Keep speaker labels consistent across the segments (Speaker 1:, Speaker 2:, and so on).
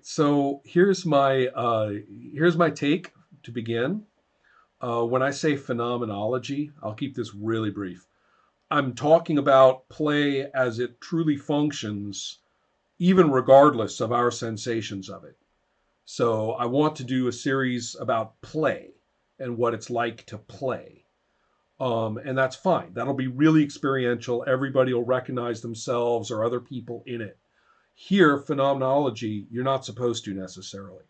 Speaker 1: So here's my take to begin. When I say phenomenology, I'll keep this really brief. I'm talking about play as it truly functions, even regardless of our sensations of it. So I want to do a series about play and what it's like to play. And that's fine. That'll be really experiential. Everybody will recognize themselves or other people in it. Here, phenomenology, you're not supposed to necessarily.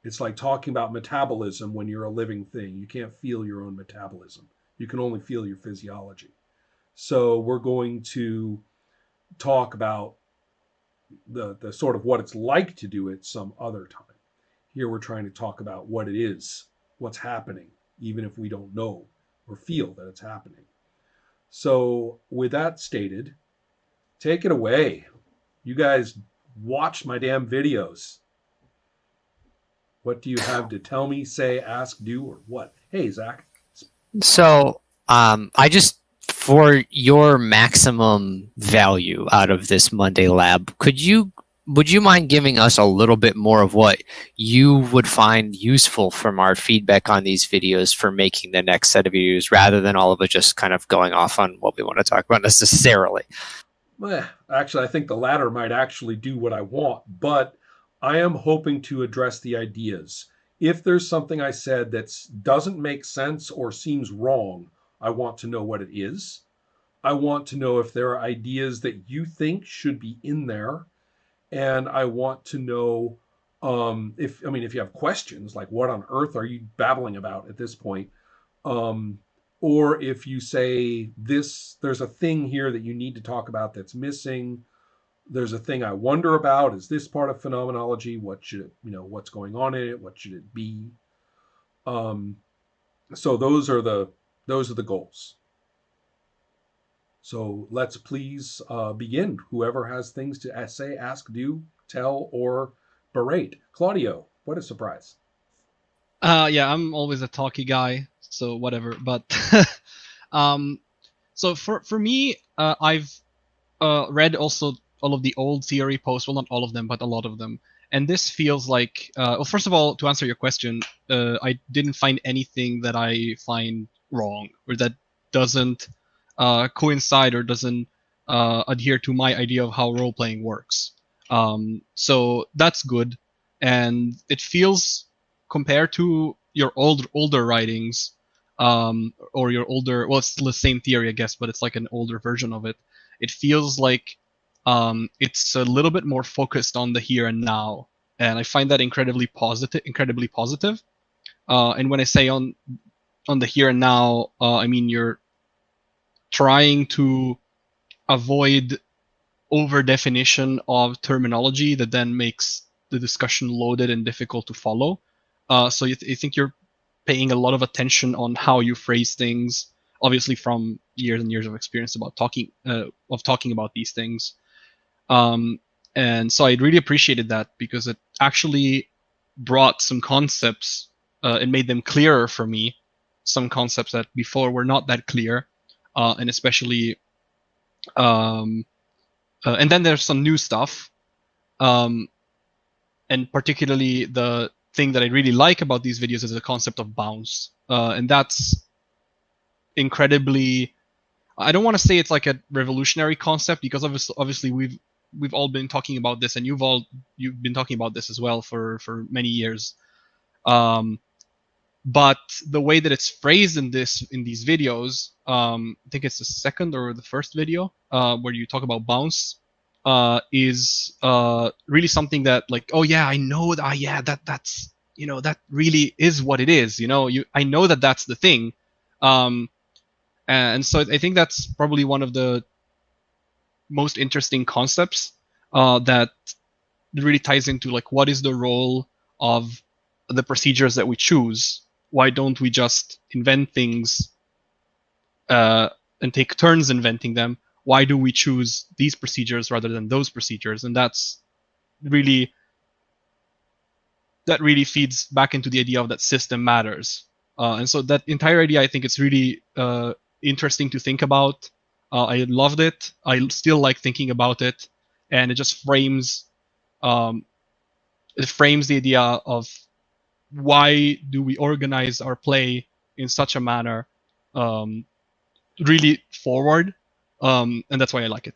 Speaker 1: It's like talking about metabolism when you're a living thing. You can't feel your own metabolism. You can only feel your physiology. So we're going to talk about the sort of what it's like to do it some other time. Here we're trying to talk about what it is, what's happening, even if we don't know or feel that it's happening. So with that stated, take it away. You guys watch my damn videos. What do you have to tell me, say, ask, do, or what? Hey, Zach.
Speaker 2: So, I just for your maximum value out of this Monday lab, would you mind giving us a little bit more of what you would find useful from our feedback on these videos for making the next set of videos, rather than all of it just kind of going off on what we want to talk about necessarily?
Speaker 1: Actually, I think the latter might actually do what I want, but I am hoping to address the ideas. If there's something I said that doesn't make sense or seems wrong, I want to know what it is. I want to know if there are ideas that you think should be in there, and I want to know if you have questions like what on earth are you babbling about at this point, um, or if you say this, there's a thing here that you need to talk about that's missing. There's a thing I wonder about. Is this part of phenomenology? What should it, what's going on in it? What should it be? Um, so those are the goals. So let's please begin. Whoever has things to say, ask, do, tell, or berate. Claudio, what a surprise.
Speaker 3: Yeah, I'm always a talky guy, so whatever. But um, so for me, I've read also all of the old theory posts. Well, not all of them, but a lot of them. And this feels like, well, first of all, to answer your question, I didn't find anything that I find wrong or that doesn't coincide or doesn't adhere to my idea of how role playing works. So that's good, and it feels, compared to your older writings, or your older, well, it's still the same theory, I guess, but it's like an older version of it. It feels like it's a little bit more focused on the here and now, and I find that incredibly positive. Incredibly positive. And when I say on the here and now, I mean you're trying to avoid over definition of terminology that then makes the discussion loaded and difficult to follow. So you think you're paying a lot of attention on how you phrase things, obviously from years and years of experience about talking about these things. Um, and so I really appreciated that because it actually brought some concepts and made them clearer for me. Some concepts that before were not that clear, and especially, um, and then there's some new stuff, um, and particularly the thing that I really like about these videos is the concept of bounce, and that's incredibly. I don't want to say it's like a revolutionary concept because obviously we've all been talking about this, and you've been talking about this as well for many years. Um, but the way that it's phrased in these videos, I think it's the second or the first video where you talk about bounce, is really something that, like, oh yeah, I know that, yeah, that's, that really is what it is. I know that that's the thing. Um, and so I think that's probably one of the most interesting concepts that really ties into, like, what is the role of the procedures that we choose? Why don't we just invent things uh, and take turns inventing them? Why do we choose these procedures rather than those procedures? And really that really feeds back into the idea of that system matters. And so that entire idea, I think it's really interesting to think about. I loved it. I still like thinking about it, and it just frames um, it frames the idea of why do we organize our play in such a manner, really forward, and that's why I like it.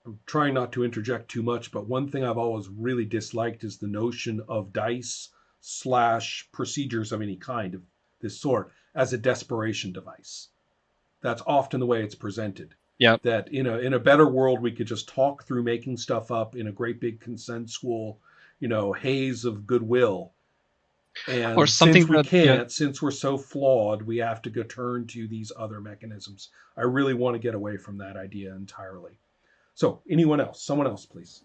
Speaker 1: I'm trying not to interject too much, but one thing I've always really disliked is the notion of dice slash procedures of any kind of this sort as a desperation device. That's often the way it's presented.
Speaker 3: Yeah.
Speaker 1: That in a better world we could just talk through making stuff up in a great big consensual, haze of goodwill.
Speaker 3: Or
Speaker 1: And
Speaker 3: something
Speaker 1: since we
Speaker 3: that, yeah.
Speaker 1: can't, since we're so flawed, we have to go turn to these other mechanisms. I really want to get away from that idea entirely. So, anyone else? Someone else, please.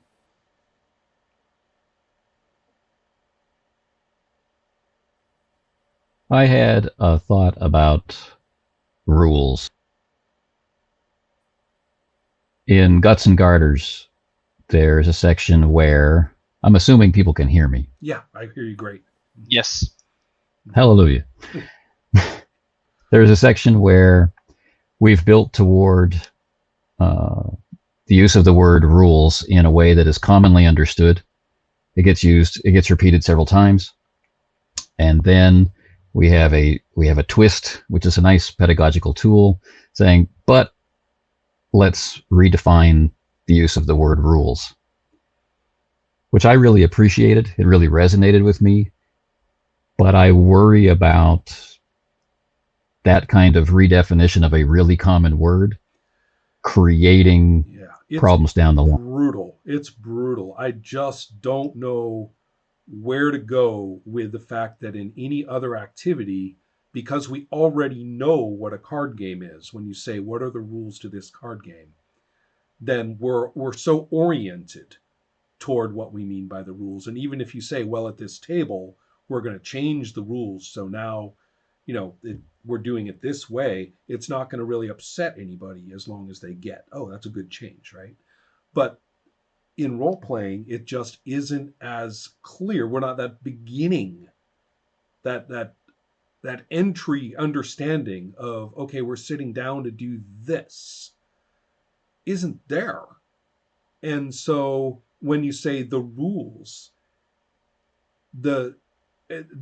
Speaker 4: I had a thought about rules. In Guts and Garters, there's a section where I'm assuming people can hear me.
Speaker 1: Yeah, I hear you great.
Speaker 3: Yes.
Speaker 4: Hallelujah. There's a section where we've built toward the use of the word rules in a way that is commonly understood. It gets repeated several times. And then we have a twist, which is a nice pedagogical tool saying, but let's redefine the use of the word rules, which I really appreciated. It really resonated with me. But I worry about that kind of redefinition of a really common word creating problems down the line.
Speaker 1: It's brutal. I just don't know where to go with the fact that in any other activity, because we already know what a card game is, when you say what are the rules to this card game, then we're so oriented toward what we mean by the rules. And even if you say, well, at this table we're going to change the rules, so now we're doing it this way, it's not going to really upset anybody as long as they get, oh, that's a good change, right? But in role playing, it just isn't as clear. We're not that beginning, that entry understanding of, okay, we're sitting down to do this, isn't there. And so when you say the rules, the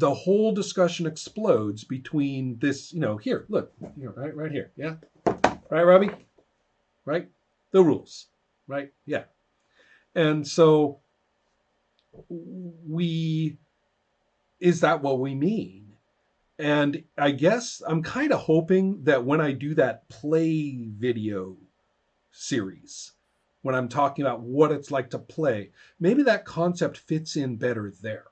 Speaker 1: whole discussion explodes between this, here, look, right here, yeah, right, Robbie, right, the rules, right, yeah. And so is that what we mean? And I guess I'm kind of hoping that when I do that play video series, when I'm talking about what it's like to play, maybe that concept fits in better there.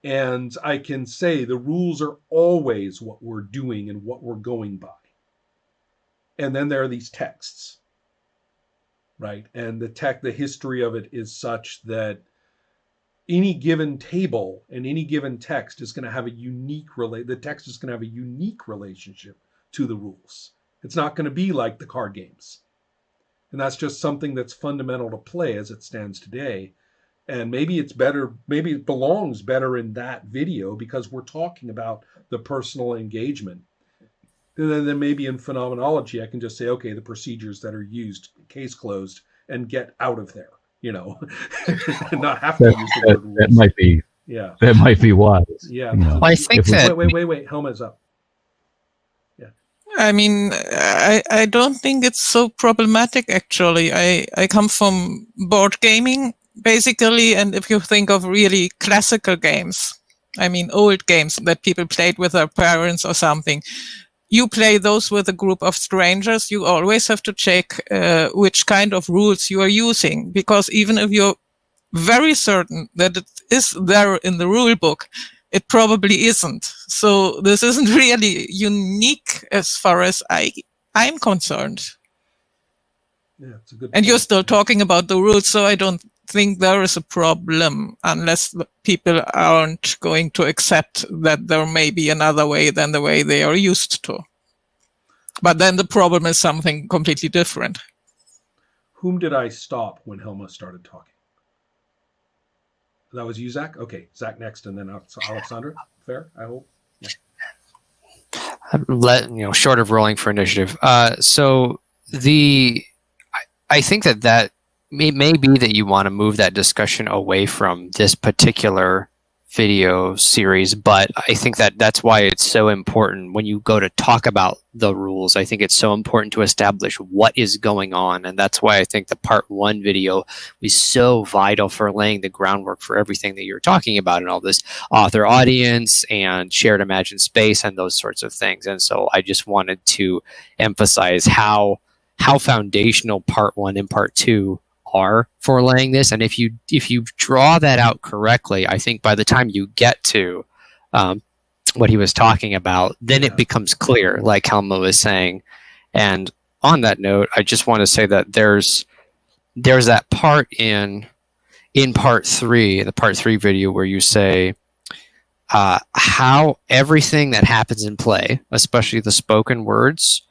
Speaker 1: And I can say the rules are always what we're doing and what we're going by. And then there are these texts, right? And the history of it is such that any given table and any given text is going to have the text is going to have a unique relationship to the rules. It's not going to be like the card games. And that's just something that's fundamental to play as it stands today. And maybe it's better, maybe it belongs better in that video because we're talking about the personal engagement. And then maybe in phenomenology, I can just say, okay, the procedures that are used, case closed, and get out of there, not have to use the word rules.
Speaker 4: That might be wise.
Speaker 1: Yeah.
Speaker 2: Well, I think that...
Speaker 1: Wait, Helma's up.
Speaker 5: I mean, I don't think it's so problematic, actually. I come from board gaming, basically, and if you think of really classical games, I mean, old games that people played with their parents or something, you play those with a group of strangers, you always have to check which kind of rules you are using, because even if you're very certain that it is there in the rule book, it probably isn't. So this isn't really unique as far as I'm concerned.
Speaker 1: Yeah, it's a good
Speaker 5: and
Speaker 1: point.
Speaker 5: You're still talking about the rules, so I don't think there is a problem unless people aren't going to accept that there may be another way than the way they are used to. But then the problem is something completely different.
Speaker 1: Whom did I stop when Helma started talking? That was you, Zach? Okay, Zach next, and then Alexandra. Fair, I hope.
Speaker 2: Yeah. Short of rolling for initiative. So I think that it may be that you want to move that discussion away from this particular video series, but I think that that's why it's so important when you go to talk about the rules. I think it's so important to establish what is going on, and that's why I think the part one video was so vital for laying the groundwork for everything that you're talking about and all this author audience and shared imagined space and those sorts of things. And so I just wanted to emphasize how foundational part one and part two are for laying this. And if you draw that out correctly, I think by the time you get to what he was talking about, then it
Speaker 1: Yeah.
Speaker 2: becomes clear, like Helma was saying. And on that note, I just want to say that there's that part in part three, the part three video, where you say how everything that happens in play, especially the spoken words,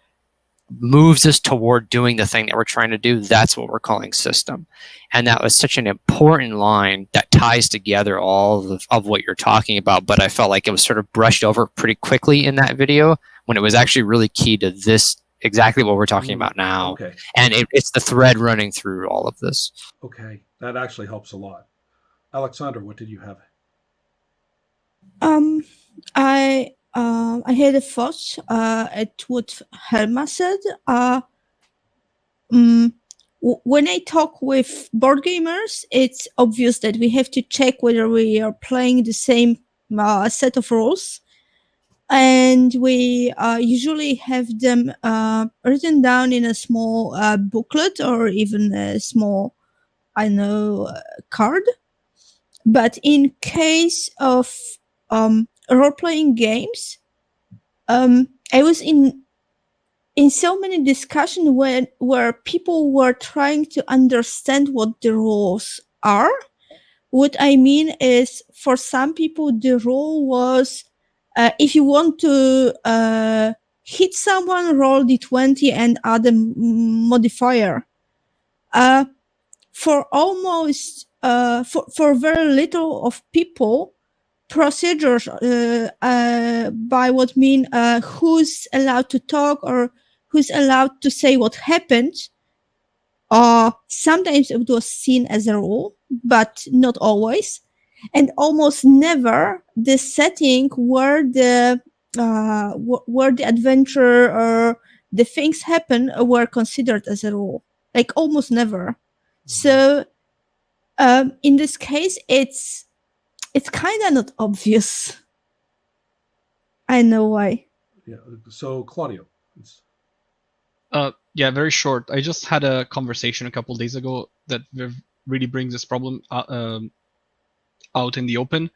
Speaker 2: moves us toward doing the thing that we're trying to do. That's what we're calling system. And that was such an important line that ties together all of what you're talking about. But I felt like it was sort of brushed over pretty quickly in that video when it was actually really key to this, exactly what we're talking about now.
Speaker 1: Okay.
Speaker 2: And it's the thread running through all of this.
Speaker 1: Okay. That actually helps a lot. Alexander, what did you have?
Speaker 6: I had a thought at what Helma said. When I talk with board gamers, it's obvious that we have to check whether we are playing the same set of rules. And we usually have them written down in a small booklet or even a small, card. But in case of role-playing games, I was in so many discussions where people were trying to understand what the rules are. What I mean is, for some people, the rule was if you want to hit someone, roll d20 and add a modifier. For almost for very little of people, procedures by what mean who's allowed to talk or who's allowed to say what happened. Sometimes it was seen as a rule, but not always, and almost never the setting where the adventure or the things happen were considered as a rule. Like almost never. So in this case, it's kind of not obvious. I know why.
Speaker 1: Yeah. So Claudio.
Speaker 3: Yeah, very short. I just had a conversation a couple days ago that really brings this problem out in the open.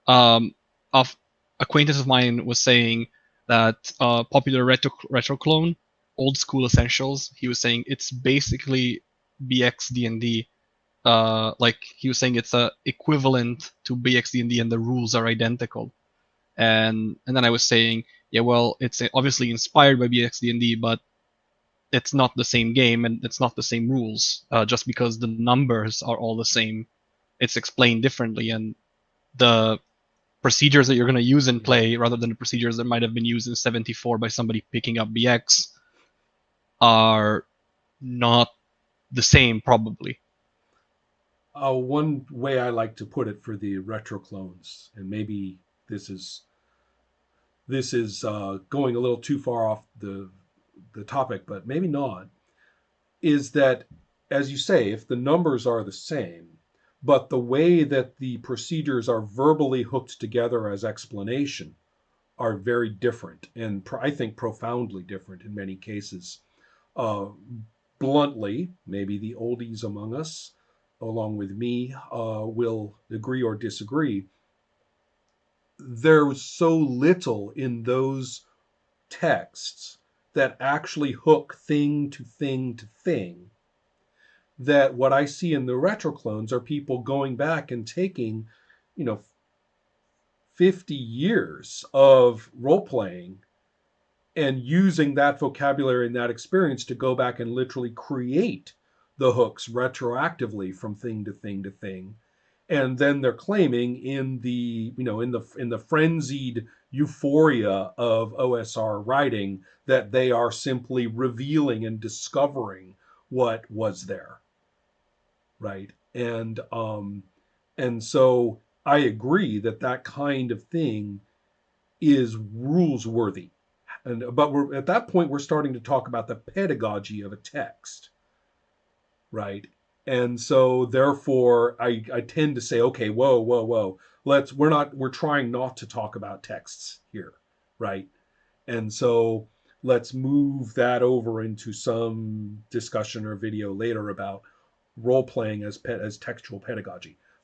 Speaker 3: Of acquaintance of mine was saying that popular retro clone, Old School Essentials, he was saying it's basically BX D&D. Like he was saying it's a equivalent to BX D&D and the rules are identical. And then I was saying, yeah, well, it's obviously inspired by BX D&D, but it's not the same game and it's not the same rules. Just because the numbers are all the same, it's explained differently, and the procedures that you're going to use in play, rather than the procedures that might have been used in 74 by somebody picking up BX, are not the same, probably.
Speaker 1: One way I like to put it for the retro clones, and maybe this is going a little too far off the topic, but maybe not, is that, as you say, if the numbers are the same, but the way that the procedures are verbally hooked together as explanation are very different, and I think profoundly different in many cases. Uh, Bluntly, maybe the oldies among us, along with me, will agree or disagree. There's so little in those texts that actually hook thing to thing to thing, that what I see in the retro clones are people going back and taking, 50 years of role playing and using that vocabulary and that experience to go back and literally create the hooks retroactively from thing to thing to thing. And then they're claiming in the frenzied euphoria of OSR writing that they are simply revealing and discovering what was there. right? And so I agree that that kind of thing is rules worthy. But we're at that point we're starting to talk about the pedagogy of a text, right? And so therefore I tend to say, okay, whoa, we're trying not to talk about texts here, right? And so let's move that over into some discussion or video later about role playing as textual pedagogy.